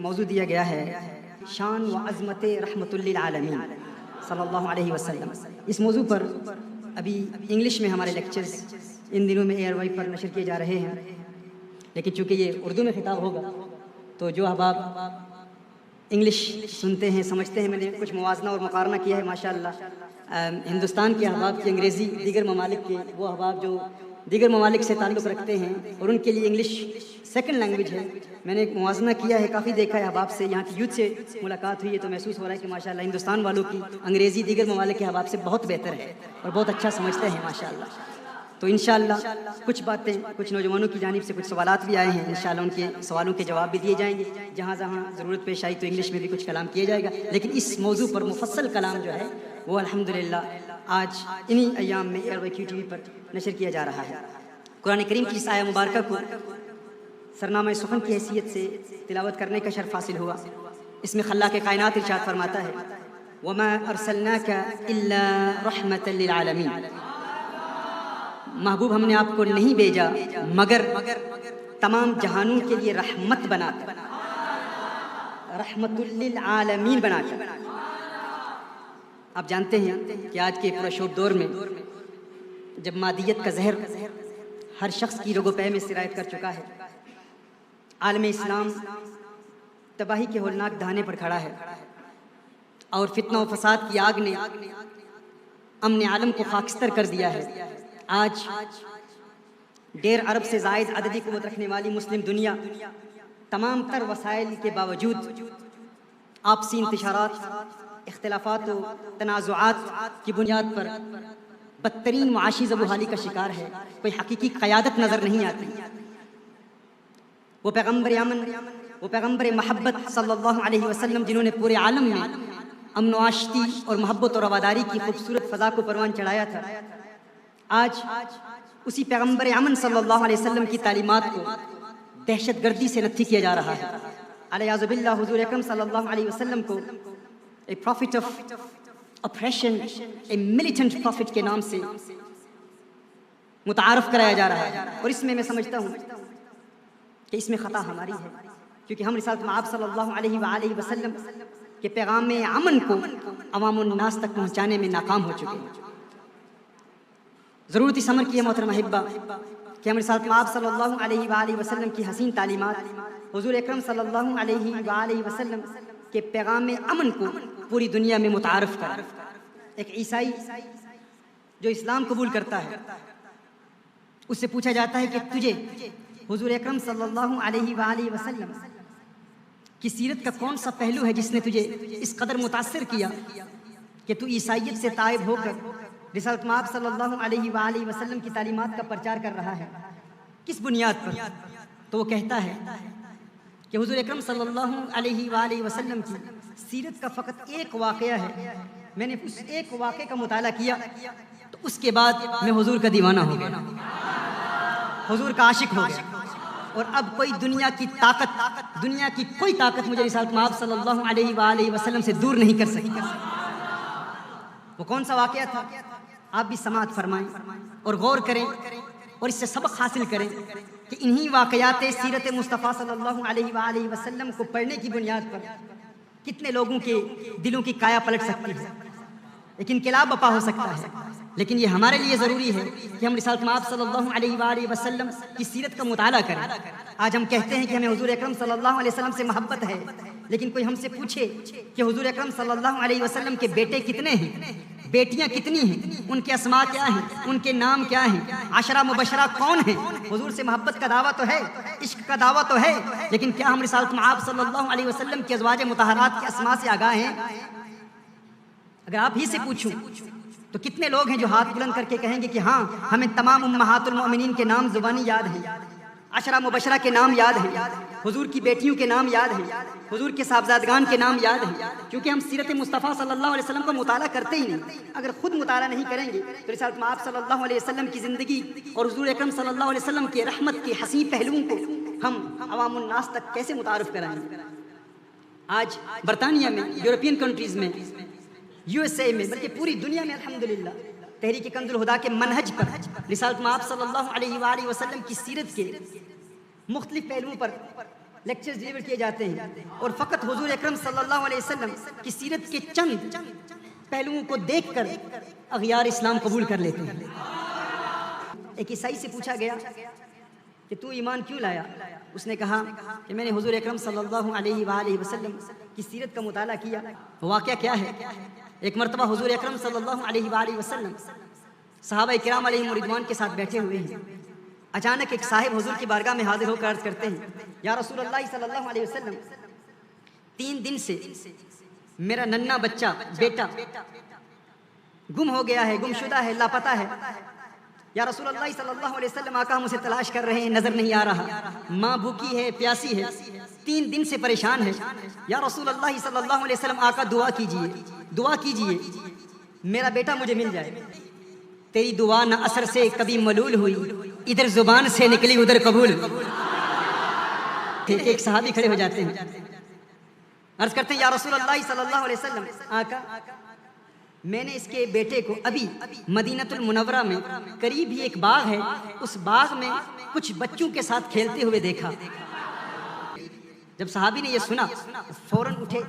موضوع دیا گیا ہے شان و عظمت رحمت للعالمین صلی اللہ علیہ وسلم. اس موضوع پر ابھی انگلش میں ہمارے لیکچرز ان دنوں میں ARY پر نشر کیے جا رہے ہیں، لیکن چونکہ یہ اردو میں خطاب ہوگا تو جو احباب انگلش سنتے ہیں سمجھتے ہیں، میں نے کچھ موازنہ اور مقارنہ کیا ہے ماشاءاللہ. ہندوستان کے احباب کی انگریزی دیگر ممالک کے وہ احباب جو دیگر ممالک سے تعلق رکھتے ہیں اور ان کے لیے انگلش سیکنڈ لینگویج ہے. میں نے ایک موازنہ کیا ہے، کافی دیکھا ہے احباب سے، یہاں کی یوتھ سے ملاقات ہوئی ہے تو محسوس ہو رہا ہے کہ ماشاءاللہ ہندوستان والوں کی انگریزی دیگر ممالک کے احباب سے بہت بہتر ہے اور بہت اچھا سمجھتے ہیں ماشاءاللہ. تو انشاءاللہ کچھ باتیں کچھ نوجوانوں کی جانب سے کچھ سوالات بھی آئے ہیں، انشاءاللہ ان کے سوالوں کے جواب بھی دیے جائیں گے. جہاں جہاں ضرورت پیش آئی تو انگلش میں بھی کچھ کلام کیا جائے گا، لیکن اس موضوع پر مفصل کلام جو ہے وہ الحمدللہ آج انہی ایام میں ARYQ TV پر نشر کیا جا رہا ہے. قرآن کریم کی اس آیہ مبارکہ کو سرنامہ سخن کی حیثیت سے تلاوت کرنے کا شرف حاصل ہوا. اس میں خلاق کائنات ارشاد فرماتا ہے وَمَا أَرْسَلْنَاكَ إِلَّا رَحْمَةً لِّلْعَالَمِينَ، محبوب ہم نے آپ کو نہیں بھیجا مگر تمام جہانوں کے لیے رحمت بنا کر، رحمت للعالمین بنا کر. آپ جانتے ہیں کہ آج کے پرشوب دور میں جب مادیت کا زہر ہر شخص کی رگ و پے میں سرایت کر چکا ہے، عالم اسلام تباہی کے ہولناک دہانے پر کھڑا ہے اور فتنہ و فساد کی آگ نے امن عالم کو خاکستر کر دیا ہے. آج 1.5 ارب سے زائد عددی قوت رکھنے والی مسلم دنیا تمام تر وسائل کے باوجود آپسی انتشارات، اختلافات و تنازعات کی بنیاد پر بدترین معاشی زبوحالی کا شکار ہے. کوئی حقیقی قیادت نظر نہیں آتی. وہ پیغمبر امن، وہ پیغمبر محبت صلی اللہ علیہ وسلم جنہوں نے پورے عالم میں امن و آشتی اور محبت اور رواداری کی خوبصورت فضا کو پروان چڑھایا تھا، آج اسی پیغمبر امن صلی اللہ علیہ وسلم کی تعلیمات کو دہشت گردی سے نتھی کیا جا رہا ہے. علیہ باللہ حضور اکرم صلی اللہ علیہ وسلم کو a prophet of oppression, a militant prophet کے نام سے متعارف کرایا جا رہا ہے. اور اس میں میں سمجھتا ہوں کہ اس میں خطا ہماری ہے، کیونکہ ہم رسالت مآب صلی اللہ علیہ وآلہ وسلم کے پیغام امن کو عوام الناس تک پہنچانے میں ناکام ہو چکے ہیں. ضرورت اس امر کی ہے محترم احبہ کہ ہم رسالت مآب صلی اللہ علیہ وآلہ وسلم کی حسین تعلیمات، حضور اکرم صلی اللہ علیہ وآلہ وسلم کے پیغام امن کو پوری دنیا میں متعارف کریں. ایک عیسائی جو اسلام قبول کرتا ہے اس سے پوچھا جاتا ہے کہ تجھے حضور اکرم صلی اللہ علیہ وآلہ وسلم کی سیرت کا کون سا پہلو ہے جس نے تجھے اس قدر متاثر کیا کہ تو عیسائیت سے تائب ہو کر رسالت مآب صلی اللہ علیہ وآلہ وسلم کی تعلیمات کا پرچار کر رہا ہے، کس بنیاد پر؟ تو وہ کہتا ہے کہ حضور اکرم صلی اللہ علیہ وآلہ وسلم کی سیرت کا فقط ایک واقعہ ہے، میں نے اس ایک واقعے کا مطالعہ کیا تو اس کے بعد میں حضور کا دیوانہ ہو گیا، حضور کا عاشق ہو گیا، اور اب کوئی دنیا کی طاقت، دنیا کی کوئی طاقت مجھے رسالت مآب صلی اللہ علیہ وآلہ وسلم سے دور نہیں کر سکی. وہ کون سا واقعہ تھا؟ آپ بھی سماعت فرمائیں اور غور کریں اور اس سے سبق حاصل کریں کہ انہی واقعات سیرت مصطفیٰ صلی اللہ علیہ وآلہ وسلم کو پڑھنے کی بنیاد پر کتنے لوگوں کے دلوں کی کایا پلٹ سکتی ہے، ایک انقلاب برپا ہو سکتا ہے. لیکن یہ ہمارے لیے ضروری ہے کہ ہم رسالت مآب صلی اللہ علیہ وآلہ وسلم کی سیرت کا مطالعہ کریں. آج ہم کہتے ہیں کہ ہمیں حضور اکرم صلی اللہ علیہ وسلم سے محبت ہے، لیکن کوئی ہم سے پوچھے کہ حضور اکرم صلی اللہ علیہ وسلم کے بیٹے کتنے ہیں، بیٹیاں کتنی ہیں، ان کے اسماء کیا ہیں، ان کے نام کیا ہیں، عشرہ مبشرہ کون ہیں؟ حضور سے محبت کا دعویٰ تو ہے، عشق کا دعویٰ تو ہے، لیکن کیا ہم رسالت مآب صلی اللہ علیہ وسلم کے ازواج مطہرات کے اسماء سے آگاہ ہیں؟ اگر آپ ہی سے پوچھوں تو کتنے لوگ ہیں جو ہاتھ بلند کر کے کہیں گے کہ ہاں ہمیں تمام امہات المؤمنین کے نام زبانی یاد ہیں، عشرہ مبشرہ کے نام یاد ہیں، حضور کی بیٹیوں کے نام یاد ہیں، حضور کے صاحبزادگان کے نام یاد ہیں، کیونکہ ہم سیرت مصطفیٰ صلی اللہ علیہ وسلم کا مطالعہ کرتے ہی نہیں. اگر خود مطالعہ نہیں کریں گے تو رسالت مآب صلی اللہ علیہ وسلم کی زندگی اور حضور اکرم صلی اللہ علیہ وسلم کے رحمت کے حسین پہلوؤں کو ہم عوام الناس تک کیسے متعارف کرائیں گے؟ آج برطانیہ میں، یورپین کنٹریز میں، USA میں، بلکہ پوری دنیا میں الحمدللہ تحریک کنز الہدیٰ کے منہج پر رسالت مآب صلی اللہ علیہ وآلہ وسلم کی سیرت کے مختلف پہلوؤں پر لیکچرز ڈیلیور کیے جاتے ہیں اور فقط حضور اکرم صلی اللہ علیہ وسلم کی سیرت کے چند پہلوؤں کو دیکھ کر اغیار اسلام قبول کر لیتے ہیں۔ ایک عیسائی سے پوچھا گیا کہ تو ایمان کیوں لایا؟ اس نے کہا کہ میں نے حضور اکرم صلی اللہ علیہ وآلہ وسلم کی سیرت کا مطالعہ کیا۔ واقعہ کیا ہے؟ ایک مرتبہ حضور اکرم صلی اللہ علیہ وآلہ وسلم صحابہ کرام علیہم رضوان کے ساتھ بیٹھے ہوئے ہیں۔ اچانک ایک صاحب حضور کی بارگاہ میں حاضر ہو کر عرض کرتے ہیں، یا رسول اللہ صلی اللہ علیہ وسلم 3 دن سے میرا ننھا بچہ بیٹا گم ہو گیا ہے، گم شدہ ہے، لاپتہ ہے۔ یا رسول اللہ صلی اللہ علیہ وسلم آقا ہم اسے تلاش کر رہے ہیں، نظر نہیں آ رہا، ماں بھوکی ہے، پیاسی ہے، 3 دن سے پریشان ہے۔ یا رسول اللہ صلی اللہ علیہ وسلم آقا دعا کیجئے، دعا کیجئے میرا بیٹا مجھے مل جائے۔ تیری دعا نہ اثر سے کبھی ملول ہوئی، ادھر زبان سے نکلی ادھر قبول۔ ایک صحابی کھڑے ہو جاتے ہیں، عرض کرتے ہیں یا رسول اللہ صلی اللہ علیہ وسلم آقا میں نے اس کے بیٹے کو ابھی مدینہ المنورہ میں قریب ہی ایک باغ ہے، اس باغ میں کچھ بچوں کے ساتھ کھیلتے ہوئے دیکھا۔ جب صحابی نے یہ سنا فوراً اٹھے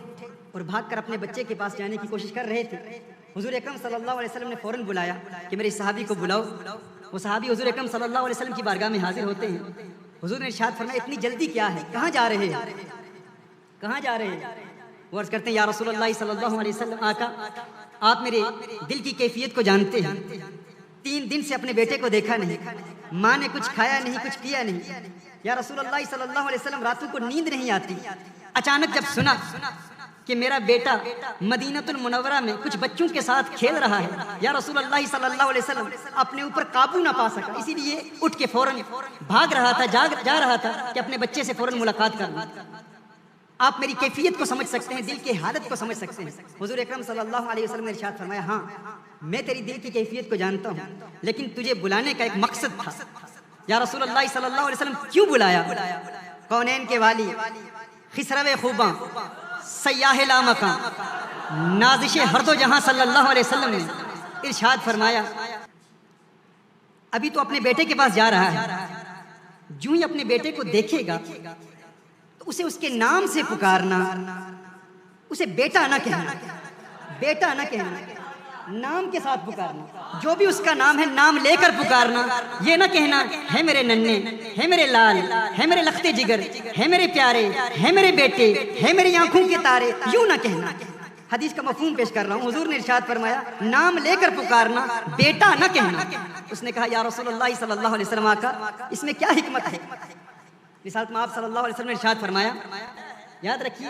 اور بھاگ کر اپنے بچے کے پاس جانے کی کوشش کر رہے تھے۔ حضور اکرم صلی اللہ علیہ وسلم نے فوراً بلایا کہ میرے صحابی کو بلاؤ۔ وہ صحابی حضور اکرم صلی اللہ علیہ وسلم کی بارگاہ میں حاضر ہوتے ہیں۔ حضور نے ارشاد فرمایا اتنی جلدی کیا ہے، کہاں جا رہے ہیں، کہاں جا رہے ہیں؟ وہ عرض کرتے ہیں یا رسول اللہ صلی اللہ علیہ وسلم آقا آپ میرے دل کی کیفیت کو جانتے ہیں، 3 دن سے اپنے بیٹے کو دیکھا نہیں، ماں نے کچھ کھایا نہیں، کچھ پیا نہیں۔ یا رسول اللہ صلی اللہ علیہ وسلم راتوں کو نیند نہیں آتی۔ اچانک جب سنا کہ میرا بیٹا مدینہ المنورہ میں کچھ بچوں کے ساتھ کھیل رہا ہے، یا رسول اللہ صلی اللہ علیہ وسلم اپنے اوپر قابو نہ پا سکا، اسی لیے اٹھ کے فوراً بھاگ رہا تھا، جا رہا تھا کہ اپنے بچے سے فوراً ملاقات کر لوں۔ آپ میری کیفیت کو سمجھ سکتے ہیں، دل کی حالت کو سمجھ سکتے ہیں۔ حضور اکرم صلی اللہ علیہ وسلم نے ارشاد فرمایا ہاں میں تیری دل کی کیفیت کو جانتا ہوں، لیکن تجھے بلانے کا ایک مقصد تھا۔ یا رسول اللہ صلی اللہ علیہ وسلم کیوں بلایا؟ کونین کے والی، خسرو خوباں، سیاح لامکاں، نازش ہر دو جہاں صلی اللہ علیہ وسلم نے ارشاد فرمایا ابھی تو اپنے بیٹے کے پاس جا رہا ہے، جو ہی اپنے بیٹے کو دیکھے گا تو اسے اس کے نام سے پکارنا، اسے بیٹا نہ کہنا، بیٹا نہ کہنا، نام کے ساتھ پکارنا، جو بھی اس کا نام ہے نام لے کر پکارنا، یہ نہ کہنا ہے میرے ننھے، ہے میرے لال، ہے میرے لختے جگر، ہے میرے پیارے، ہے میرے بیٹے، ہے میری آنکھوں کے تارے، یوں نہ کہنا۔ حدیث کا مفہوم پیش کر رہا ہوں، حضور نے ارشاد فرمایا نام لے کر پکارنا، بیٹا نہ کہنا۔ اس نے کہا یا رسول اللہ صلی اللہ علیہ وسلم آقا اس میں کیا حکمت ہے؟ رسالت میں آپ صلی اللہ علیہ وسلم نے ارشاد فرمایا یاد رکھیے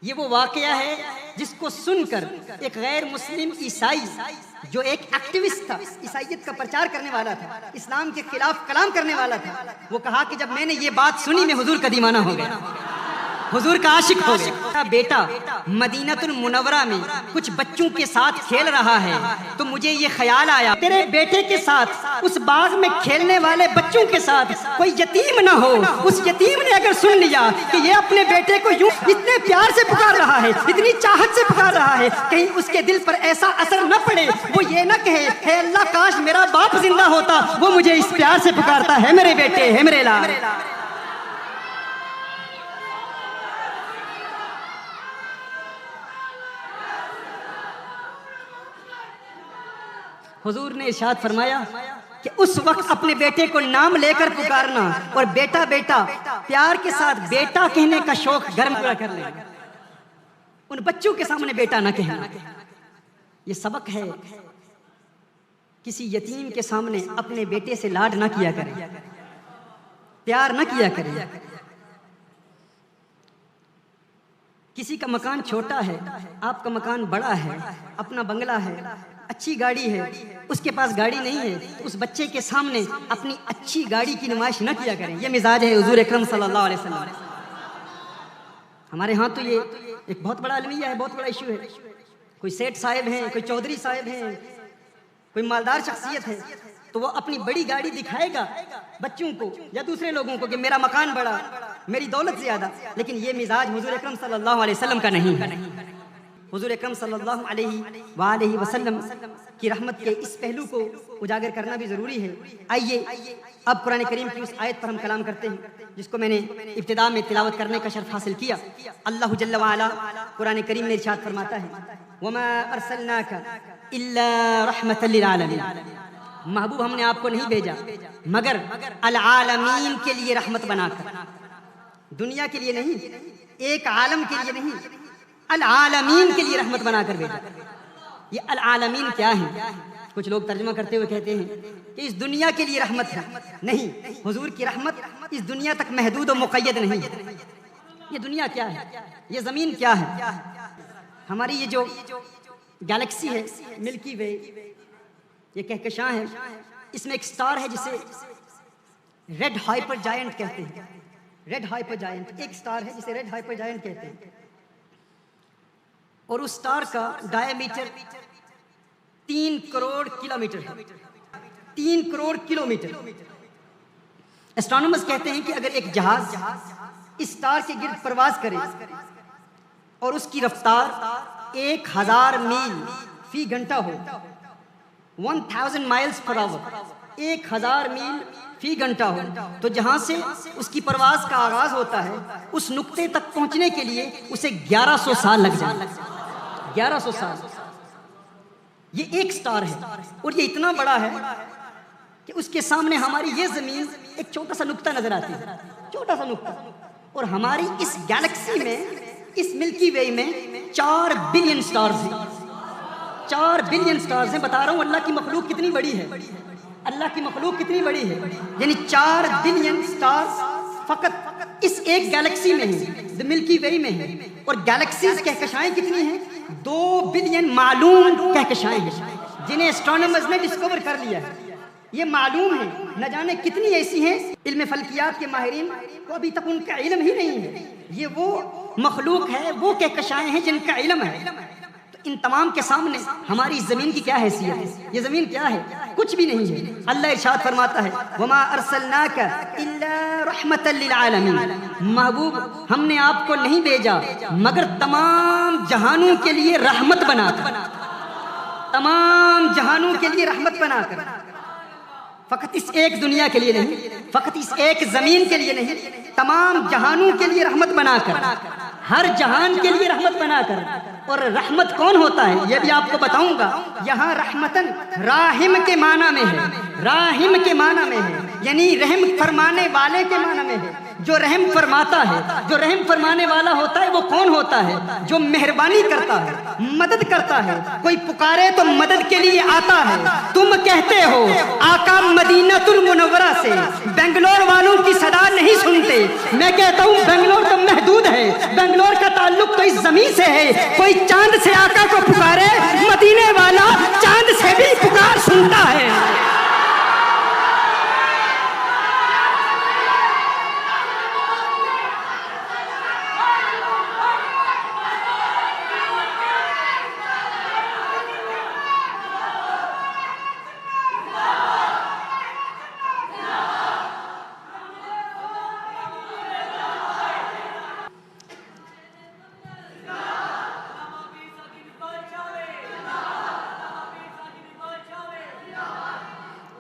یہ وہ واقعہ ہے جس کو سن کر ایک غیر مسلم عیسائی جو ایک ایکٹیوسٹ تھا، عیسائیت کا پرچار کرنے والا تھا، اسلام کے خلاف کلام کرنے والا تھا، وہ کہا کہ جب میں نے یہ بات سنی میں حضور کا دیوانہ ہو گیا، حضور کا عاشق ہو گیا۔ بیٹا مدینہ المنورہ میں کچھ بچوں کے ساتھ کھیل رہا ہے تو مجھے یہ خیال آیا تیرے بیٹے کے ساتھ اس باغ میں کھیلنے والے بچوں کے ساتھ کوئی یتیم نہ ہو، اس یتیم نے اگر سن لیا کہ یہ اپنے بیٹے کو یوں اتنے پیار سے پکار رہا ہے، اتنی چاہت سے پکار رہا ہے، کہیں اس کے دل پر ایسا اثر نہ پڑے، وہ یہ نہ کہے اے اللہ کاش میرا باپ زندہ ہوتا، وہ مجھے اس پیار سے پکارتا ہے میرے بیٹے، ہے میرے لال۔ حضور نے ارشاد فرمایا کہ اس وقت اپنے بیٹے کو نام لے کر پکارنا اور بیٹا بیٹا پیار کے ساتھ بیٹا کہنے کا شوق گرم پورا کر لے، ان بچوں کے سامنے بیٹا نہ کہنا۔ یہ سبق ہے، کسی یتیم کے سامنے اپنے بیٹے سے لاڈ نہ کیا کرے، پیار نہ کیا کرے۔ کسی کا مکان چھوٹا ہے، آپ کا مکان بڑا ہے، اپنا بنگلہ ہے، اچھی گاڑی ہے، اس کے پاس گاڑی نہیں ہے تو اس بچے کے سامنے اپنی اچھی گاڑی کی نمائش نہ کیا کریں۔ یہ مزاج ہے حضور اکرم صلی اللہ علیہ وسلم۔ ہمارے ہاں تو یہ ایک بہت بڑا المیہ ہے، بہت بڑا ایشو ہے۔ کوئی سیٹھ صاحب ہیں، کوئی چودھری صاحب ہیں، کوئی مالدار شخصیت ہے تو وہ اپنی بڑی گاڑی دکھائے گا بچوں کو یا دوسرے لوگوں کو کہ میرا مکان بڑا، میری دولت زیادہ، لیکن یہ مزاج حضور اکرم صلی اللہ علیہ وسلم کا نہیں ہے۔ حضور اکرم صلی اللہ علیہ وآلہ وسلم کی رحمت کے اس پہلو کو اجاگر کرنا بھی ضروری ہے۔ آئیے اب قرآن کریم کی اس آیت پر ہم کلام کرتے ہیں جس کو میں نے ابتدا میں تلاوت کرنے کا شرف حاصل کیا۔ اللہ جل وعلا قرآن کریم میں ارشاد فرماتا ہے وَمَا أَرْسَلْنَاكَ إِلَّا رَحْمَةً لِّلْعَالَمِينَ، محبوب ہم نے آپ کو نہیں بھیجا مگر العالمین کے لیے رحمت بنا کر، دنیا کے لیے نہیں، ایک عالم کے لیے نہیں، العالمین کے لیے رحمت بنا کر بھیجا۔ یہ العالمین کیا ہے؟ کچھ لوگ ترجمہ کرتے ہوئے کہتے ہیں کہ اس دنیا کے لیے رحمت ہے، نہیں، حضور کی رحمت اس دنیا تک محدود و مقید نہیں ہے۔ یہ دنیا کیا ہے؟ یہ زمین کیا ہے؟ ہماری یہ جو گیلیکسی ہے ملکی وے، یہ کہکشاں ہے، اس میں ایک سٹار ہے جسے ریڈ ہائپر جائنٹ کہتے ہیں۔ ریڈ ہائپر جائنٹ ایک سٹار ہے جسے ریڈ ہائپر جائنٹ کہتے ہیں، اور اس سٹار کا ڈایا میٹر 3 کروڑ کلومیٹر ہے۔ 3 کروڑ کلومیٹر۔ اسٹرانومرز کہتے ہیں کہ اگر ایک جہاز اس سٹار کے گرد پرواز کرے اور اس کی رفتار 1000 میل فی گھنٹہ ہو، 1000 miles per hour، 1000 میل فی گھنٹہ ہو، تو جہاں سے اس کی پرواز کا آغاز ہوتا ہے اس نقطے تک پہنچنے کے لیے اسے 1100 سال لگ جائیں۔ 1100 سال۔ یہ ایک سٹار ہے اور یہ اتنا بڑا ہے کہ اس کے سامنے ہماری یہ زمین ایک چھوٹا سا نقطہ نظر آتی ہے، چھوٹا سا نقطہ، اور ہماری اس گیلیکسی میں، اس ملکی وے میں 4 بلین سٹارز ہیں۔ 4 بلین سٹارز ہیں۔ بتا رہا ہوں اللہ کی مخلوق کتنی بڑی ہے، اللہ کی مخلوق کتنی بڑی ہے، یعنی 4 بلین سٹارز فقط اس ایک گیلیکسی میں ہیں، ملکی وے میں ہیں، اور گیلیکسیز کہکشائیں کتنی ہیں؟ 2 بلین معلوم کہکشائیں ہیں جنہیں اسٹرانومرز نے ڈسکور کر لیا ہے۔ یہ معلوم ہے، نہ جانے کتنی ایسی ہیں علم فلکیات کے ماہرین کو ابھی تک ان کا علم ہی نہیں ہے۔ یہ وہ مخلوق ہے، وہ کہکشائیں ہیں جن کا علم ہے۔ تو ان تمام کے سامنے ہماری زمین کی کیا حیثیت ہے؟ یہ زمین کیا ہے؟ کچھ بھی نہیں ہے۔ اللہ ارشاد فرماتا ہے وَمَا أَرْسَلْنَاكَ إِلَّا رَحْمَةً لِّلْعَالَمِينَ، محبوب ہم نے آپ کو نہیں بھیجا مگر تمام جہانوں کے لیے رحمت بنا کر، تمام جہانوں کے لیے رحمت بنا کر، فقط اس ایک دنیا کے لیے نہیں، فقط اس ایک زمین کے لیے نہیں، تمام جہانوں کے لیے رحمت بنا کر، ہر جہان کے لیے رحمت بنا کر۔ اور رحمت کون ہوتا ہے یہ بھی آپ کو بتاؤں گا۔ یہاں رحمتن راحم کے معنی میں ہے، راحم کے معنی میں ہے، یعنی رحم فرمانے والے کے معنی میں ہے۔ جو رحم فرماتا ہے، جو رحم فرمانے والا ہوتا ہے وہ کون ہوتا ہے؟ جو مہربانی کرتا ہے، مدد کرتا ہے۔ کوئی پکارے تو مدد کے لیے آتا ہے۔ تم کہتے ہو آقا مدینہ المنورہ سے بنگلور والوں کی صدا نہیں سنتے، میں کہتا ہوں بنگلور تو محدود ہے، بنگلور کا تعلق تو اس زمین سے ہے۔ کوئی چاند سے آقا کو پکارے، مدینے والا چاند سے بھی پکار سنتا ہے۔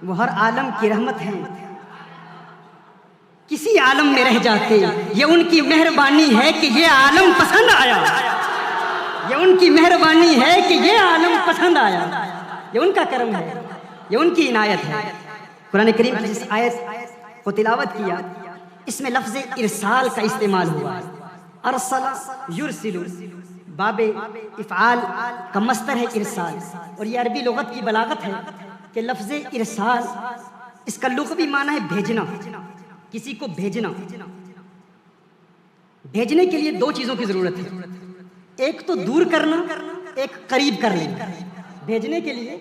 وہ ہر عالم کی رحمت ہے، کسی عالم میں رہ جاتے، یہ ان کی مہربانی ہے کہ یہ عالم پسند آیا، یہ ان کی مہربانی ہے کہ یہ عالم پسند آیا، یہ ان کا کرم ہے، یہ ان کی عنایت ہے۔ قرآن کریم کی جس آیت کو تلاوت کیا اس میں لفظ ارسال کا استعمال ہوا ہے۔ ارسل یرسل، باب افعال کا مصدر ہے ارسال، اور یہ عربی لغت کی بلاغت ہے کہ لفظ ارسال اس کا لغوی معنی ہے بھیجنا، کسی کو بھیجنا۔ بھیجنے کے لیے 2 چیزوں کی ضرورت ہے، ایک تو دور کرنا، ایک قریب کر لینا۔ بھیجنے کے لیے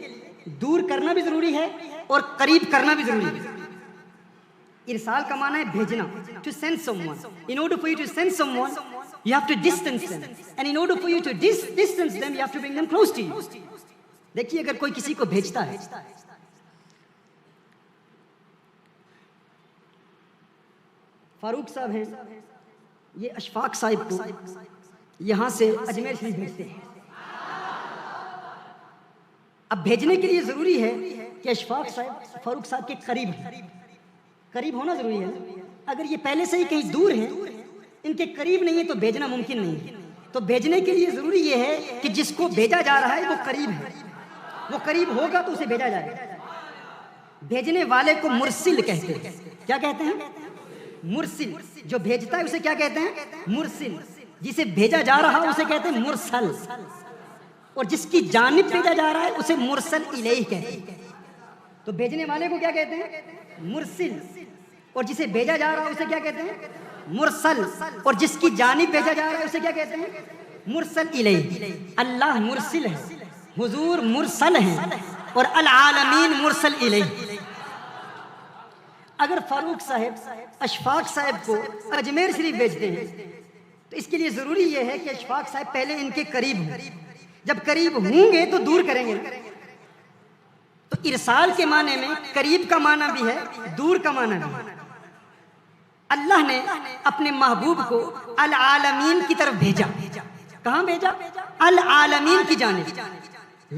دور کرنا بھی ضروری ہے اور قریب کرنا بھی ضروری ہے۔ ارسال کا معنی ہے بھیجنا، to send someone. In order for you to send someone, you have to distance them, and in order for you to distance them, you have to bring them close to you. دیکھیے اگر کوئی کسی کو بھیجتا ہے، فاروق صاحب ہیں، یہ اشفاق صاحب کو یہاں سے اجمیر شریف بھیجتے ہیں، اب بھیجنے کے لیے ضروری ہے کہ اشفاق صاحب فاروق صاحب کے قریب ہیں، قریب ہونا ضروری ہے. اگر یہ پہلے سے ہی کہیں دور ہیں، ان کے قریب نہیں ہے، تو بھیجنا ممکن نہیں ہے. تو بھیجنے کے لیے ضروری یہ ہے کہ جس کو بھیجا جا رہا ہے وہ قریب ہے، وہ قریب ہوگا تو اسے بھیجا جائے گا. بھیجنے والے کو مرسل کہتے ہیں. کیا کہتے ہیں؟ مرسل. جو بھیجتا ہے اسے کیا کہتے ہیں؟ مرسل. جسے بھیجا جا رہا ہے اسے کہتے ہیں مرسل، اور جس کی جانب بھیجا جا رہا ہے اسے مرسل الیہ کہتے ہیں. تو بھیجنے والے کو کیا کہتے ہیں؟ مرسل. اور جسے بھیجا جا رہا ہے اسے کیا کہتے ہیں؟ مرسل. اور جس کی جانب بھیجا جا رہا ہے اسے کیا کہتے ہیں؟ مرسل الیہ. اللہ مرسل ہے، حضور مرسل ہیں، اور العالمین مرسل الیہ. اگر فاروق صاحب اشفاق صاحب کو اجمیر شریف بھیجتے ہیں تو اس کے لیے ضروری یہ ہے کہ اشفاق صاحب پہلے ان کے قریب ہوں. جب قریب ہوں گے تو دور کریں گے. تو ارسال کے معنی میں قریب کا معنی بھی ہے، دور کا معنی بھی ہے. اللہ نے اپنے محبوب کو العالمین کی طرف بھیجا. کہاں بھیجا؟ العالمین کی جانب.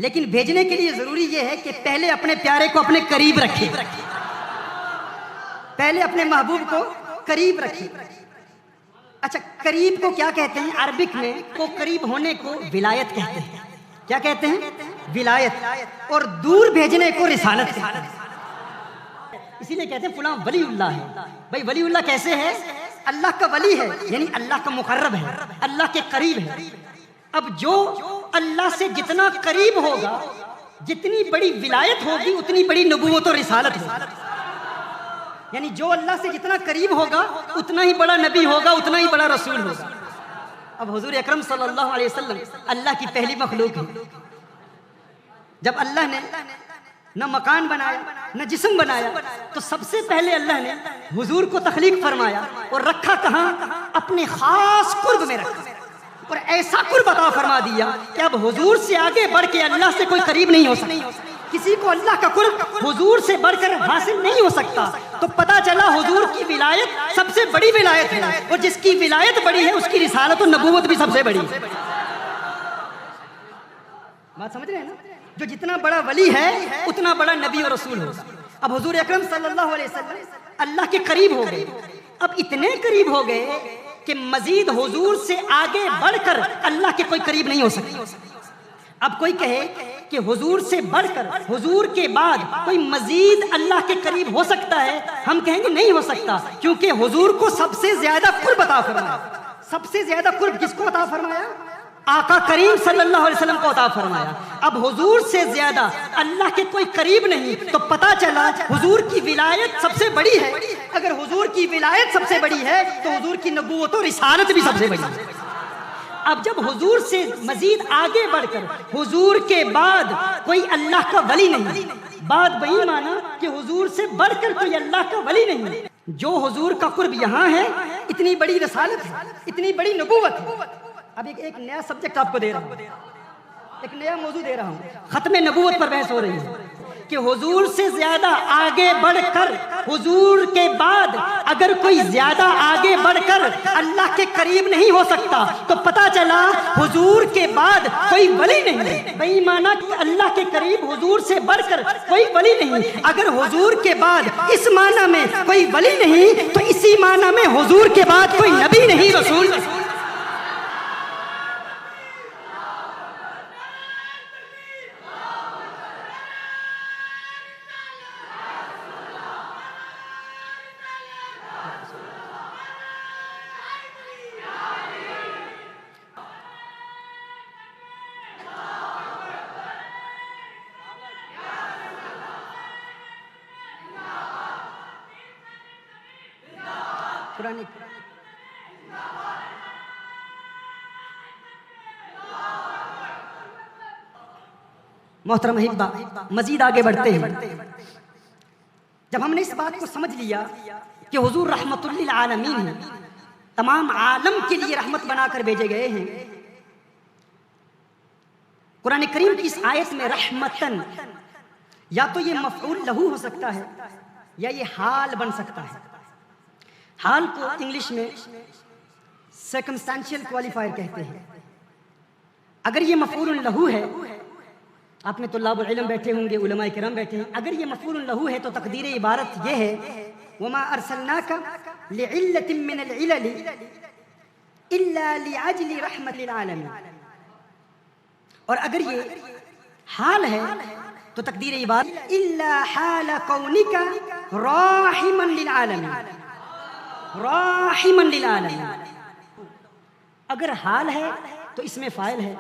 لیکن بھیجنے کے لیے ضروری یہ ہے کہ پہلے اپنے پیارے کو اپنے قریب رکھے، پہلے اپنے محبوب کو قریب رکھے. اچھا، قریب کو کیا کہتے ہیں؟ عربک میں کو قریب ہونے کو ولایت کہتے ہیں. کیا کہتے ہیں؟ ولایت. اور دور بھیجنے کو رسالت کہتے ہیں. اسی لیے کہتے ہیں فلاں ولی اللہ ہے. بھائی ولی اللہ کیسے ہے؟ اللہ کا ولی ہے، یعنی اللہ کا مقرب ہے، اللہ کے قریب ہے. اب جو اللہ سے جتنا قریب ہوگا، جتنی بڑی ولایت ہوگی، اتنی بڑی نبوت اور رسالت ہوگی. یعنی جو اللہ سے جتنا قریب ہوگا اتنا ہی بڑا نبی ہوگا، اتنا ہی بڑا رسول ہوگا. اب حضور اکرم صلی اللہ علیہ وسلم اللہ کی پہلی مخلوق ہے. جب اللہ نے نہ مکان بنایا نہ جسم بنایا تو سب سے پہلے اللہ نے حضور کو تخلیق فرمایا اور رکھا کہاں؟ اپنے خاص قرب میں رکھا، اور ایسا قرب عطا فرما دیا کہ اب حضور سے آگے بڑھ کے اللہ سے کوئی قریب نہیں ہو سکتا. کسی کو اللہ کا قرب حضور سے بڑھ کر حاصل نہیں ہو سکتا. تو پتا چلا حضور کی ولایت سب سے بڑی ولایت ہے، اور جس کی ولایت بڑی ہے اس کی رسالت و نبوت بھی سب سے بڑی ہے. بات سمجھ رہے ہیں نا؟ جو جتنا بڑا ولی ہے اتنا بڑا نبی اور رسول ہوگا. اب حضور اکرم صلی اللہ علیہ وسلم اللہ کے قریب ہو گئے. اب اتنے قریب ہو گئے کہ مزید حضور سے آگے بڑھ کر اللہ کے کوئی قریب نہیں ہو سکتا. اب کوئی کہے کہ حضور سے بڑھ کر حضور کے بعد کوئی مزید اللہ کے قریب ہو سکتا ہے، ہم کہیں گے نہیں ہو سکتا، کیونکہ حضور کو سب سے زیادہ قرب عطا فرمایا. سب سے زیادہ قرب کس کو عطا فرمایا؟ آقا کریم صلی اللہ علیہ وسلم کو عطا فرمایا. اب حضور سے زیادہ اللہ کے کوئی قریب نہیں، تو پتا چلا حضور کی ولایت سب سے بڑی ہے. اگر حضور کی ولایت سب سے بڑی ہے تو حضور کی نبوت و رسالت بھی سب سے بڑی ہے. اب جب حضور سے مزید آگے بڑھ کر حضور کے بعد کوئی اللہ کا ولی نہیں، بات وہی مانا کہ حضور سے بڑھ کر کوئی اللہ کا ولی نہیں. جو حضور کا قرب یہاں ہے، اتنی بڑی رسالت ہے، اتنی بڑی نبوت ہے. اب ایک نیا سبجیکٹ آپ کو دے رہا ہوں، ایک نیا موضوع دے رہا ہوں. ختم نبوت پر بحث ہو رہی ہے کہ حضور سے زیادہ آگے بڑھ کر حضور کے بعد اگر کوئی زیادہ آگے بڑھ کر اللہ کے قریب نہیں ہو سکتا تو پتا چلا حضور کے بعد کوئی ولی نہیں. بھئی مانا کہ اللہ کے قریب حضور سے بڑھ کر کوئی ولی نہیں. اگر حضور کے بعد اس معنی میں کوئی ولی نہیں تو اسی معنی میں حضور کے بعد کوئی نبی نہیں، رسول نہیں. محترم احبہ، مزید آگے بڑھتے ہیں. جب ہم نے اس بات کو سمجھ لیا کہ حضور رحمت للعالمین ہیں، تمام عالم کے لیے رحمت بنا کر بھیجے گئے ہیں، قرآن کریم کی اس آیت میں رحمتن یا تو یہ مفعول لہو ہو سکتا ہے یا یہ حال بن سکتا ہے. حال کو انگلش میں سرکمسٹانشیل کوالیفائر کہتے ہیں. اگر یہ مفعول لہو ہے آپ میں طلاب العلم بیٹھے ہوں گے، علماء کرام بیٹھے ہیں. اگر یہ مفعول لہو ہے تو تقدیر عبارت یہ ہے وما ارسلناک لعلۃ من العلل الا لعجل رحمت للعالمین. اور اگر یہ حال ہے تو تقدیر عبارت الا حال کونک راحما للعالمین، راحما للعالمین. اگر حال ہے تو اس میں فاعل ہے،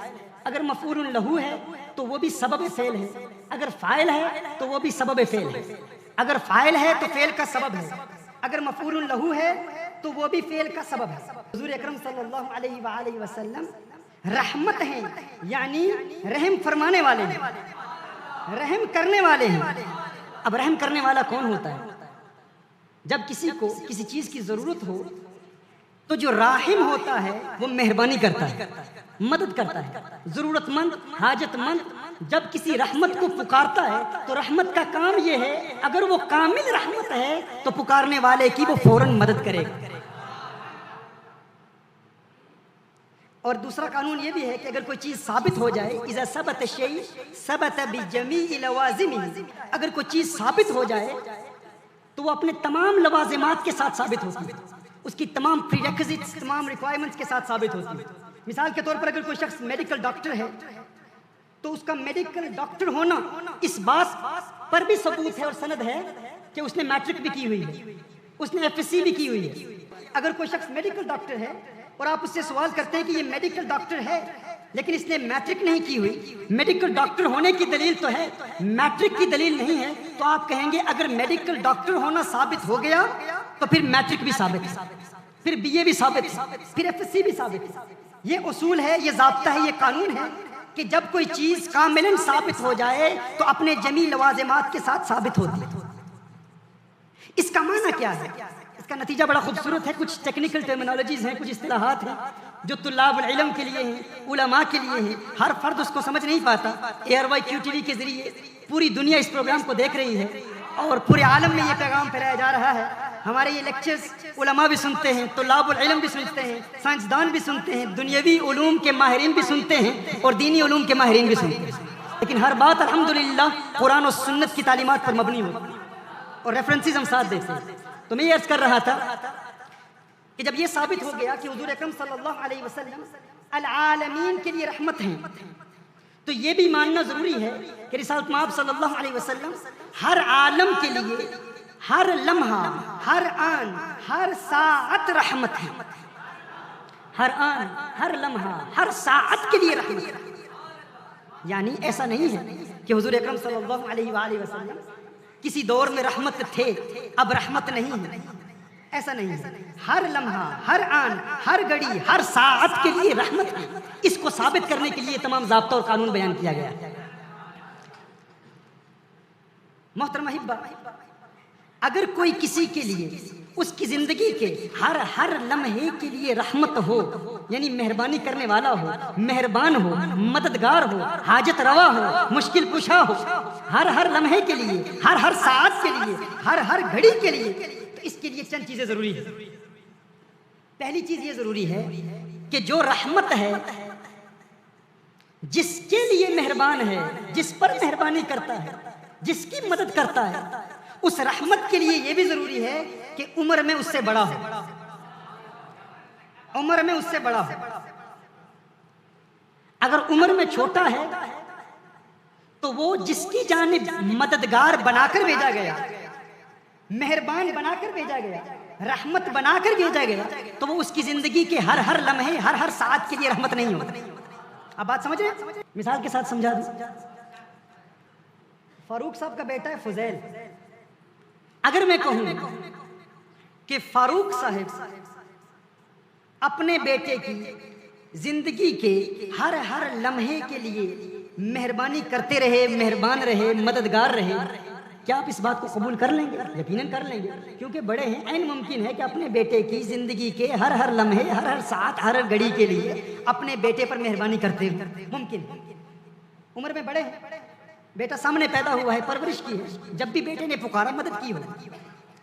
اگر مفعول لہو ہے تو وہ بھی سبب فعل ہے، اگر فاعل ہے تو وہ بھی سبب فعل ہے. اگر فاعل ہے تو فعل کا سبب ہے، اگر مفعول لہو ہے تو وہ بھی فعل کا سبب ہے. حضور اکرم صلی اللہ علیہ وآلہ وسلم رحمت ہیں، یعنی رحم فرمانے والے ہیں، رحم کرنے والے ہیں. اب رحم کرنے والا کون ہوتا ہے؟ جب کسی کو کسی چیز کی ضرورت ہو تو جو راحم ہوتا ہے وہ مہربانی کرتا ہے، مدد کرتا ہے. ضرورت مند، حاجت مند جب کسی رحمت کو پکارتا ہے تو رحمت کا کام یہ ہے اگر وہ کامل رحمت ہے تو پکارنے والے کی وہ فوراً مدد کرے گا. اور دوسرا قانون یہ بھی ہے کہ اگر کوئی چیز ثابت ہو جائے، اذا ثبت الشیء ثبت بجمیع لوازمہ، اگر کوئی چیز ثابت ہو جائے تو وہ اپنے تمام لوازمات کے ساتھ ثابت ہوتی ہے، اس کی تمام پری ریکوزٹس، تمام ریکوائرمنٹس کے ساتھ ثابت ہوتی ہے. مثال کے طور پر اگر کوئی شخص میڈیکل ڈاکٹر ہے تو اس کا میڈیکل ڈاکٹر ہونا اس بات پر بھی ثبوت ہے اور سند ہے کہ اس نے میٹرک بھی کی ہوئی ہے، اس نے ایف ایس سی بھی کی ہوئی ہے. اگر کوئی شخص میڈیکل ڈاکٹر ہے اور آپ اس سے سوال کرتے ہیں کہ یہ میڈیکل ڈاکٹر ہے لیکن اس نے میٹرک نہیں کی ہوئی، میڈیکل ڈاکٹر ہونے کی دلیل تو ہے، میٹرک کی دلیل نہیں ہے، تو آپ کہیں گے اگر میڈیکل ڈاکٹر ہونا ثابت ہو گیا تو پھر میٹرک بھی ثابت ہے، پھر بی اے بھی ثابت ہے، پھر ایف ایس سی بھی ثابت ہے. یہ اصول ہے، یہ ضابطہ ہے، یہ قانون ہے کہ جب کوئی چیز کاملاً ثابت ہو جائے تو اپنے جمیع لوازمات کے ساتھ ثابت ہوتی ہے. اس کا معنی کیا ہے؟ اس کا نتیجہ بڑا خوبصورت ہے. کچھ ٹیکنیکل ٹرمینالوجیز ہیں، کچھ اصطلاحات ہیں جو طلاب العلم کے لیے ہیں، علماء کے لیے ہیں، ہر فرد اس کو سمجھ نہیں پاتا. ARY QTV کے ذریعے پوری دنیا اس پروگرام کو دیکھ رہی ہے اور پورے عالم میں یہ پیغام پھیلایا جا رہا ہے. ہمارے یہ لیکچرز علماء بھی سنتے ہیں، طلاب العلم بھی سنتے ہیں، سائنسدان بھی سنتے ہیں، دنیاوی علوم کے ماہرین بھی سنتے ہیں اور دینی علوم کے ماہرین بھی سنتے ہیں. لیکن ہر بات الحمدللہ قرآن و سنت کی تعلیمات پر مبنی ہوتی ہے اور ریفرنسز ہم ساتھ دیتے ہیں. تو میں یہ عرض کر رہا تھا کہ جب یہ ثابت ہو گیا کہ حضور اکرم صلی اللہ علیہ وسلم العالمین کے لیے رحمت ہیں تو یہ بھی ماننا ضروری ہے کہ رسالت مآب صلی اللہ علیہ وسلم ہر عالم کے لیے ہر لمحہ، ہر آن، ہر ساعت رحمت ہے. ہر آن، ہر لمحہ، ہر ساعت کے لیے رحمت ہے. یعنی ایسا نہیں ہے کہ حضور اکرم صلی اللہ علیہ وآلہ وسلم کسی دور میں رحمت تھے اب رحمت نہیں ہے، ایسا نہیں ہے. ہر لمحہ، ہر آن، ہر گھڑی، ہر ساعت کے لیے رحمت ہے. اس کو ثابت کرنے کے لیے تمام ضابطہ اور قانون بیان کیا گیا ہے. محترم احبہ، اگر کوئی کسی کے لیے اس کی زندگی کے ہر لمحے کے لیے رحمت ہو، یعنی مہربانی کرنے والا ہو، مہربان ہو، مددگار ہو، حاجت روا ہو، مشکل کشا ہو، ہر لمحے کے لیے، ہر ساعت کے لیے، ہر گھڑی کے لیے، تو اس کے لیے چند چیزیں ضروری ہیں. پہلی چیز یہ ضروری ہے کہ جو رحمت ہے، جس کے لیے مہربان ہے، جس پر مہربانی کرتا ہے، جس کی مدد کرتا ہے، اس رحمت کے لیے یہ بھی ضروری ہے کہ عمر میں اس سے بڑا ہو، عمر میں اس سے بڑا ہو. اگر عمر میں چھوٹا ہے تو وہ جس کی جانب مددگار بنا کر بھیجا گیا، مہربان بنا کر بھیجا گیا، رحمت بنا کر بھیجا گیا، تو وہ اس کی زندگی کے ہر لمحے، ہر ساعت کے لیے رحمت نہیں ہوتی. اب بات سمجھ رہے ہیں؟ مثال کے ساتھ سمجھا دوں. فاروق صاحب کا بیٹا ہے فضیل. اگر میں کہوں کہ فاروق صاحب اپنے بیٹے کی زندگی کے ہر لمحے کے لیے مہربانی کرتے رہے، مہربان رہے، مددگار رہے، کیا آپ اس بات کو قبول کر لیں گے؟ یقیناً کر لیں گے، کیونکہ بڑے ہیں. عین ممکن ہے کہ اپنے بیٹے کی زندگی کے ہر لمحے، ہر ساعت، ہر گھڑی کے لیے اپنے بیٹے پر مہربانی کرتے ہیں. ممکن. عمر میں بڑے ہیں، بیٹا سامنے پیدا ہوا ہے، پرورش کی ہے، جب بھی بیٹے نے پکارا مدد کی ہو.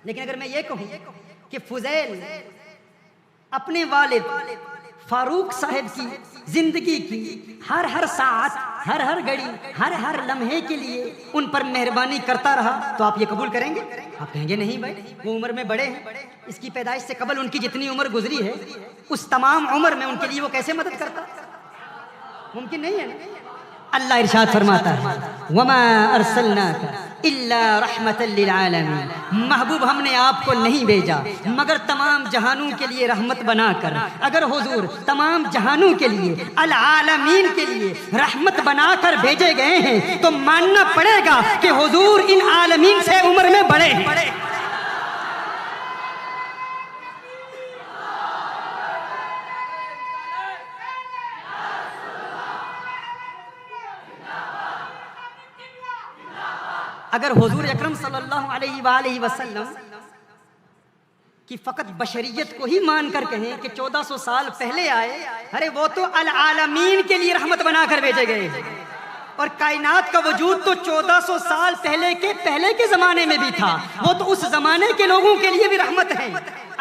لیکن اگر میں یہ کہوں کہ فضیل اپنے والد فاروق صاحب کی زندگی کی ہر ساعت، ہر گھڑی، ہر لمحے کے لیے ان پر مہربانی کرتا رہا تو آپ یہ قبول کریں گے؟ آپ کہیں گے نہیں بھائی، وہ عمر میں بڑے ہیں، اس کی پیدائش سے قبل ان کی جتنی عمر گزری ہے اس تمام عمر میں ان کے لیے وہ کیسے مدد کرتا؟ ممکن نہیں ہے۔ اللہ ارشاد فرماتا ہے وما ارسلناک الا رحمتا للعالمین، محبوب ہم نے آپ کو نہیں بھیجا مگر تمام جہانوں کے لیے رحمت بنا کر۔ اگر حضور تمام جہانوں کے لیے، العالمین کے لیے رحمت بنا کر بھیجے گئے ہیں تو ماننا پڑے گا کہ حضور ان عالمین سے عمر میں بڑے ہیں۔ اگر حضور اکرم صلی اللہ علیہ وآلہ وسلم کی فقط بشریت کو ہی مان کر کہیں کہ 1400 سال پہلے آئے، ارے وہ تو العالمین کے لیے رحمت بنا کر بھیجے گئے، اور کائنات کا وجود تو 1400 سال پہلے کے زمانے میں بھی تھا، وہ تو اس زمانے کے لوگوں کے لیے بھی رحمت ہے۔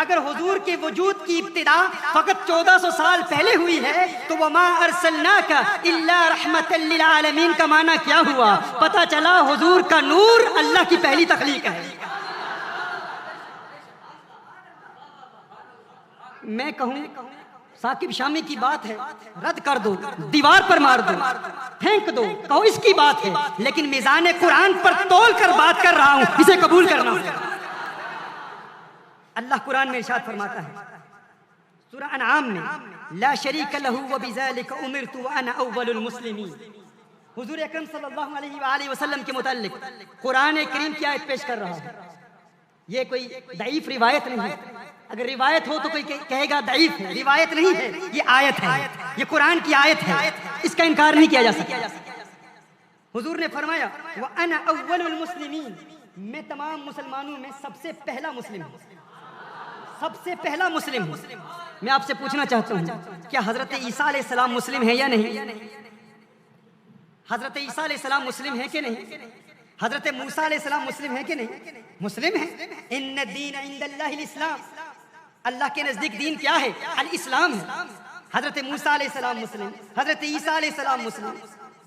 اگر حضور کے وجود کی ابتدا فقط 1400 سال پہلے ہوئی ہے تو وما ارسلناک الا رحمتا للعالمین کا معنی کیا ہوا؟ پتہ چلا حضور کا نور اللہ کی پہلی تخلیق ہے۔ میں کہوں ثاقب شامی کی بات ہے، رد کر دو، دیوار پر مار دو، پھینک دو، کہو اس کی بات ہے، لیکن میزان قرآن پر تول کر بات کر رہا ہوں، اسے قبول کرنا۔ اللہ قرآن میں ارشاد فرماتا ہے سورہ انعام میں لا شریک لہ وبذلک امرت وانا اول المسلمین۔ حضور اکرم صلی اللہ علیہ وآلہ وسلم کے متعلق قرآن کریم کی آیت پیش کر رہا ہے۔ یہ کوئی ضعیف روایت نہیں ہے، اگر روایت ہو تو کوئی کہے گا ضعیف ہے، روایت نہیں ہے، یہ آیت ہے، یہ قرآن کی آیت ہے، اس کا انکار نہیں کیا جا سکتا۔ حضور نے فرمایا وانا اول المسلمین، میں تمام مسلمانوں میں سب سے پہلا مسلم ہوں، سب سے پہلا مسلم ہوں۔ میں آپ سے پوچھنا چاہتا ہوں کیا حضرت عیسیٰ علیہ السلام مسلم ہے یا نہیں؟ حضرت عیسیٰ علیہ السلام مسلم ہے کہ نہیں؟ حضرت موسیٰ علیہ السلام مسلم ہے کہ نہیں؟ مسلم ہے۔ ان الدین عند اللہ الاسلام، اللہ کے نزدیک دین کیا ہے؟ الاسلام ہے۔ حضرت موسیٰ علیہ السلام مسلم، حضرت عیسیٰ علیہ السلام مسلم،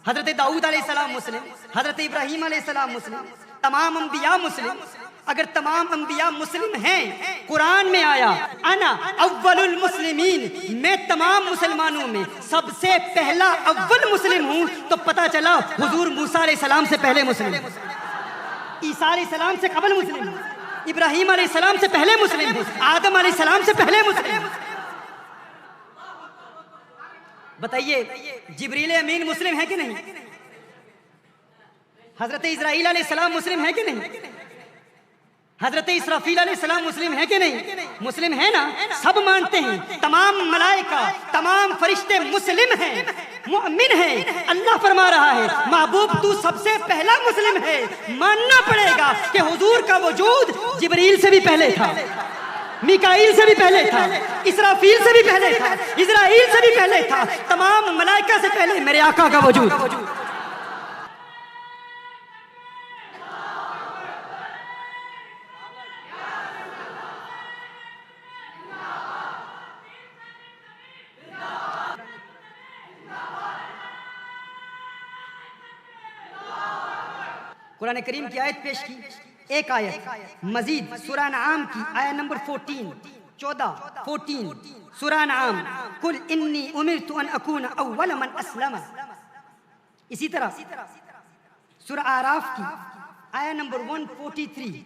حضرت داؤد علیہ السلام مسلم، حضرت ابراہیم علیہ السلام مسلم، تمام انبیاء مسلم۔ اگر تمام انبیاء مسلم ہیں، قرآن میں آیا انا اول المسلمین، میں تمام مسلمانوں میں سب سے پہلا اول مسلم ہوں، تو پتہ چلا حضور موسیٰ علیہ السلام سے پہلے مسلم، عیسیٰ علیہ السلام سے قبل مسلم، ابراہیم علیہ السلام سے پہلے مسلم، آدم علیہ السلام سے پہلے مسلم۔ بتائیے جبریل امین مسلم ہے کہ نہیں؟ حضرت اسرائیل علیہ السلام مسلم ہے کہ نہیں؟ حضرت اسرافیل علیہ السلام مسلم ہے کہ نہیں؟ مسلم ہے نا، سب مانتے ہیں، تمام ملائکہ، تمام فرشتے مسلم ہیں، مؤمن ہیں۔ اللہ فرما رہا ہے محبوب تو سب سے پہلا مسلم ہے، ماننا پڑے گا کہ حضور کا وجود جبریل سے بھی پہلے تھا، میکائیل سے بھی پہلے تھا، اسرافیل سے بھی پہلے تھا، اسرائیل سے بھی پہلے تھا، تمام ملائکہ سے پہلے میرے آقا کا وجود۔ قرآن کریم کی آیت پیش کی، ایک آیت مزید سورہ انعام کی آیت نمبر 14 سورہ انعام، قل انی امرت ان اکون اول من اسلم۔ اسی طرح سورہ اعراف کی آیت نمبر 143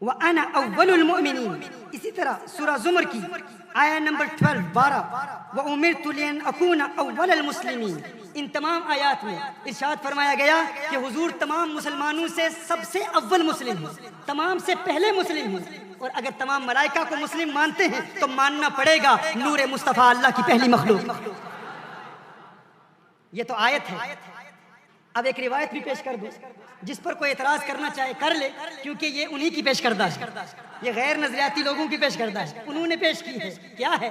وانا اول المؤمنین۔ اسی طرح سورہ زمر کی آیت نمبر 12 وامرت لان اکون اول المسلمین۔ ان تمام آیات میں ارشاد فرمایا گیا کہ حضور تمام مسلمانوں سے سب سے اول مسلم ہیں، تمام سے پہلے مسلم ہیں، اور اگر تمام ملائکہ کو مسلم مانتے ہیں تو ماننا پڑے گا نور مصطفیٰ اللہ کی پہلی مخلوق۔ یہ تو آیت ہے، اب ایک روایت بھی پیش کر دوں، جس پر کوئی اعتراض کرنا چاہے کر لے، کیونکہ یہ انہی کی پیش کردہ ہے، یہ غیر نظریاتی لوگوں کی پیش کردہ ہے، انہوں نے پیش کی ہے۔ کیا ہے؟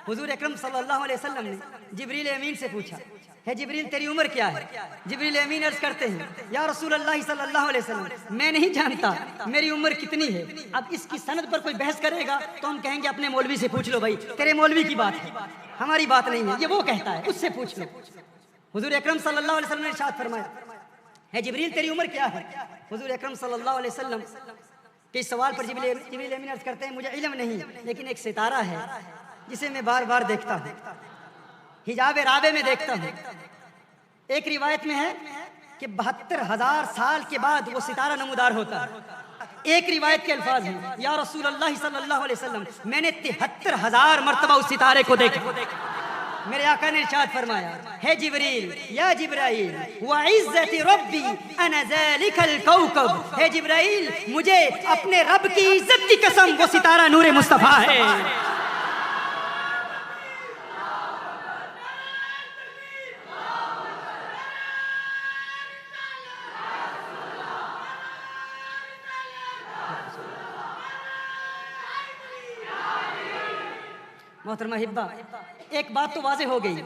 حضور اکرم صلی اللہ علیہ وسلم نے جبریل امین سے پوچھا، ہے جبریل تیری عمر کیا ہے؟ جبریل امین عرض کرتے ہیں، یا رسول اللہ صلی اللہ علیہ وسلم میں نہیں جانتا میری عمر کتنی ہے۔ اب اس کی سند پر کوئی بحث کرے گا تو ہم کہیں گے اپنے مولوی سے پوچھ لو، بھائی تیرے مولوی کی بات ہے، ہماری بات نہیں ہے، یہ وہ کہتا ہے، اس سے پوچھ لو۔ حضور اکرم صلی اللہ علیہ وسلم نے ارشاد فرمایا، ہے جبریل تیری عمر کیا ہے؟ حضور اکرم صلی اللہ علیہ وسلم کے اس سوال پر جبریل امین عرض کرتے ہیں، مجھے علم نہیں، لیکن ایک ستارہ ہے جسے میں بار بار دیکھتا ہوں، حجاب رابع میں دیکھتا ہوں۔ ایک روایت میں ہے کہ 72,000 سال کے بعد وہ ستارہ نمودار ہوتا ہے۔ ایک روایت کے الفاظ ہیں، یا رسول اللہ صلی اللہ علیہ وسلم میں نے 73,000 مرتبہ اس ستارے کو دیکھا۔ میرے آقا نے ارشاد فرمایا، ہے جبریل یا جبرائیل وعزت ربی انا ذالک الکوکب، ہے جبرائیل مجھے اپنے رب کی عزت کی قسم وہ ستارہ نور مصطفیٰ ہے۔ محترمہ حبہ، ایک بات تو واضح ہو گئی،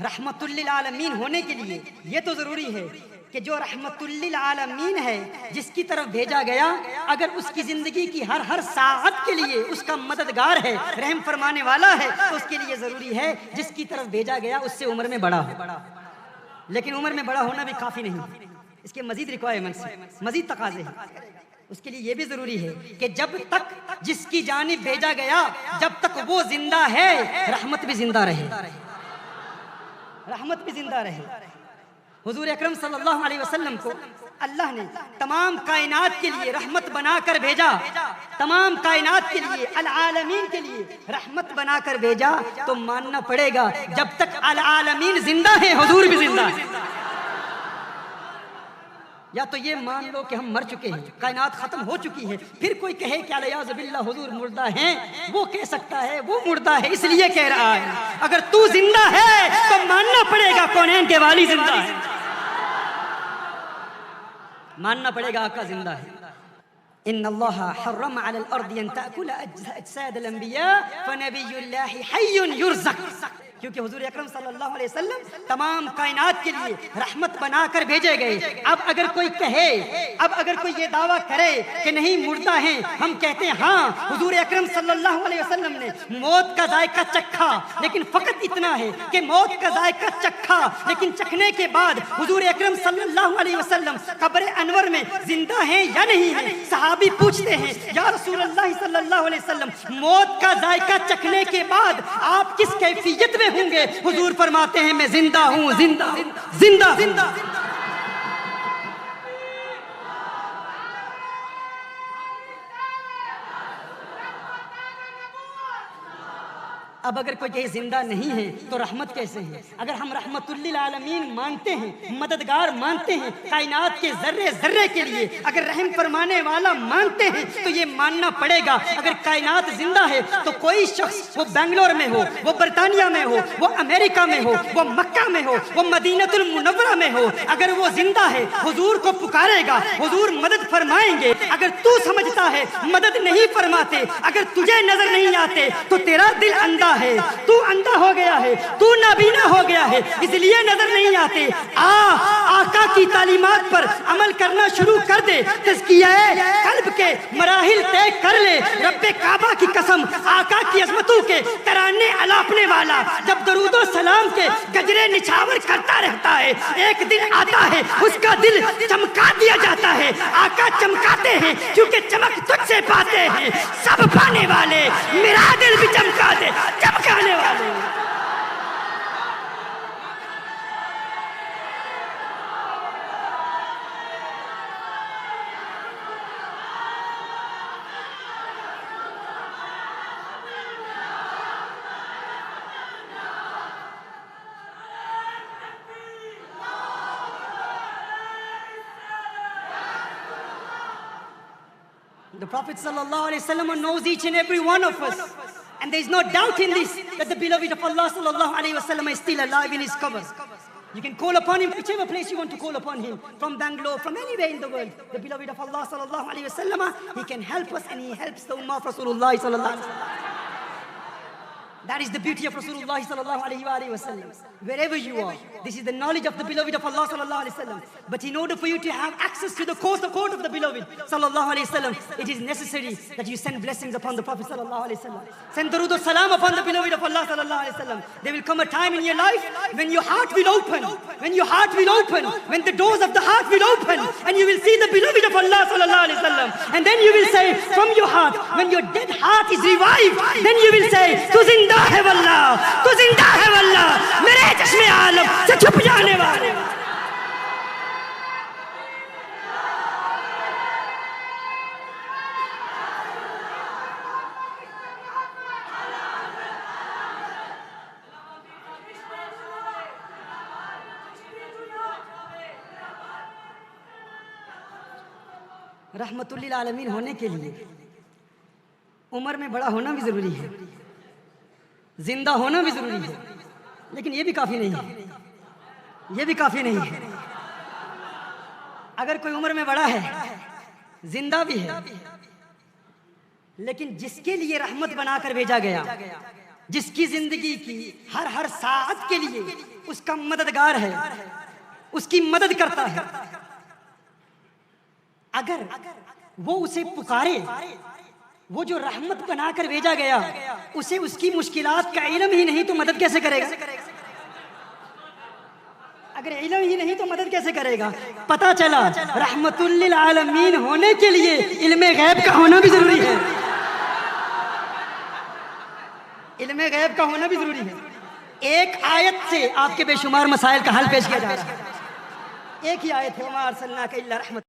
رحمت للعالمین ہونے کے لیے یہ تو ضروری ہے کہ جو رحمت للعالمین ہے، جس کی طرف بھیجا گیا، اگر اس کی زندگی کی ہر ساعت کے لیے اس کا مددگار ہے، رحم فرمانے والا ہے، تو اس کے لیے ضروری ہے جس کی طرف بھیجا گیا اس سے عمر میں بڑا ہو۔ لیکن عمر میں بڑا ہونا بھی کافی نہیں، اس کے مزید ریکوائرمنٹس ہیں، مزید تقاضے ہیں۔ اس کے لیے یہ بھی ضروری ہے کہ جب تک جس کی جانب بھیجا گیا، جب تک وہ زندہ ہے، رحمت بھی زندہ رہے، رحمت بھی زندہ رہے۔ حضور اکرم صلی اللہ علیہ وسلم کو اللہ نے تمام کائنات کے لیے رحمت بنا کر بھیجا، تمام کائنات کے لیے، العالمین کے لیے رحمت بنا کر بھیجا، تو ماننا پڑے گا جب تک العالمین زندہ ہیں حضور بھی زندہ ہے۔ یا تو یہ مان لو کہ ہم مر چکے ہیں، کائنات ختم ہو چکی ہے، پھر کوئی کہے کہ علیہ باللہ حضور مردہ ہیں، وہ کہہ سکتا ہے وہ مردہ ہے اس لیے کہہ رہا ہے۔ اگر تو زندہ ہے تو ماننا پڑے گا کونین کے والی زندہ ہے، ماننا پڑے گا آقا زندہ ہے۔ ان اللہ حرم علی الارض ان تأکل اجساد الانبیاء فنبی اللہ حی یرزق، کیونکہ حضور اکرم صلی اللہ علیہ وسلم تمام کائنات کے لیے رحمت بنا کر بھیجے گئے۔ اب اگر کوئی کہے، اب اگر کوئی یہ دعویٰ کرے کہ نہیں مردہ ہیں، ہم کہتے ہیں ہاں، حضور اکرم صلی اللہ علیہ وسلم نے موت کا ذائقہ چکھا، لیکن فقط اتنا ہے کہ موت کا ذائقہ چکھا، لیکن چکھنے کے بعد حضور اکرم صلی اللہ علیہ وسلم قبر انور میں زندہ ہیں یا نہیں ہیں؟ صحابی پوچھتے ہیں، یا رسول اللہ صلی اللہ علیہ وسلم موت کا ذائقہ چکھنے کے بعد آپ کس کیفیت میں ہوں گے؟ حضور فرماتے ہیں میں زندہ ہوں، زندہ زندہ زندہ۔ اب اگر کوئی کہیں زندہ نہیں ہے تو رحمت کیسے ہے؟ اگر ہم رحمت للعالمین مانتے ہیں، مددگار مانتے ہیں کائنات کے ذرے ذرے کے لیے، اگر رحم فرمانے والا مانتے ہیں، تو یہ ماننا پڑے گا اگر کائنات زندہ ہے تو کوئی شخص، وہ بنگلور میں ہو، وہ برطانیہ میں ہو، وہ امریکہ میں ہو، وہ مکہ میں ہو، وہ مدینہ المنورہ میں ہو، اگر وہ زندہ ہے حضور کو پکارے گا، حضور مدد فرمائیں گے۔ اگر تو سمجھتا ہے مدد نہیں فرماتے، اگر تجھے نظر نہیں آتے تو تیرا دل اندھا ہے، تو اندھا ہو گیا ہے، تو نابینا ہو گیا ہے، اس لیے نظر نہیں آتے۔ آقا کی تعلیمات پر عمل کرنا شروع کر دے، تزکیہ قلب کے مراحل طے کر لے۔ رب کعبہ کی قسم، آقا کی عظمتوں کے ترانے الاپنے والا جب درود و سلام کے گجرے نچھاور کرتا رہتا ہے، ایک دن آتا ہے اس کا دل چمکا دیا جاتا ہے۔ آقا چمکاتے ہیں کیونکہ چمک تجھ سے پاتے ہیں سب پانے والے، میرا دل بھی چمکا دے چمکانے والے۔ The Prophet sallallahu alaihi wasallam knows each and every one of us, and there is no doubt in this that the beloved of Allah sallallahu alaihi wasallam is still alive in his qabr. You can call upon him whichever place you want to call upon him. From Bangalore, from anywhere in the world. The beloved of Allah sallallahu alayhi wa sallam, he can help us and he helps the ummah of Rasulullah sallallahu alayhi wa sallam. That is the beauty of Rasulullah sallallahu alayhi wa sallam. Wherever you are, this is the knowledge of the beloved of Allah sallallahu alayhi wa sallam. But in order for you to have access to the court of the beloved sallallahu alayhi wa sallam, it is necessary that you send blessings upon the Prophet sallallahu alayhi wa sallam. Send durood wa salam upon the beloved of Allah sallallahu alayhi wa sallam. There will come a time in your life when your heart will open, when the doors of the heart will open, and you will see the beloved of Allah sallallahu alayhi wa sallam. And then you will say from your heart, when your dead heart is revived, then you will say, Tu zinda ہے واللہ, تو زندہ ہے واللہ, میرے چشم عالم سے چھپ جانے والے. رحمت للعالمین ہونے کے لیے عمر میں بڑا ہونا بھی ضروری ہے, زندہ ہونا بھی ضروری ہے, لیکن یہ بھی کافی نہیں ہے, یہ بھی کافی نہیں ہے. اگر کوئی عمر میں بڑا ہے, زندہ بھی ہے, لیکن جس کے لیے رحمت بنا کر بھیجا گیا, جس کی زندگی کی ہر ساعت کے لیے اس کا مددگار ہے, اس کی مدد کرتا ہے, اگر وہ اسے پکارے, وہ جو رحمت بنا کر بھیجا گیا اسے اس کی مشکلات کا علم ہی نہیں تو مدد کیسے کرے گا؟ اگر علم ہی نہیں تو مدد کیسے کرے گا؟ پتا چلا رحمت للعالمین ہونے کے لیے علم غیب کا ہونا بھی ضروری ہے, علم غیب کا ہونا بھی ضروری ہے. ایک آیت سے آپ کے بے شمار مسائل کا حل پیش کیا جا رہا ہے. ایک ہی آیت ہے, وما ارسلناک الا رحمت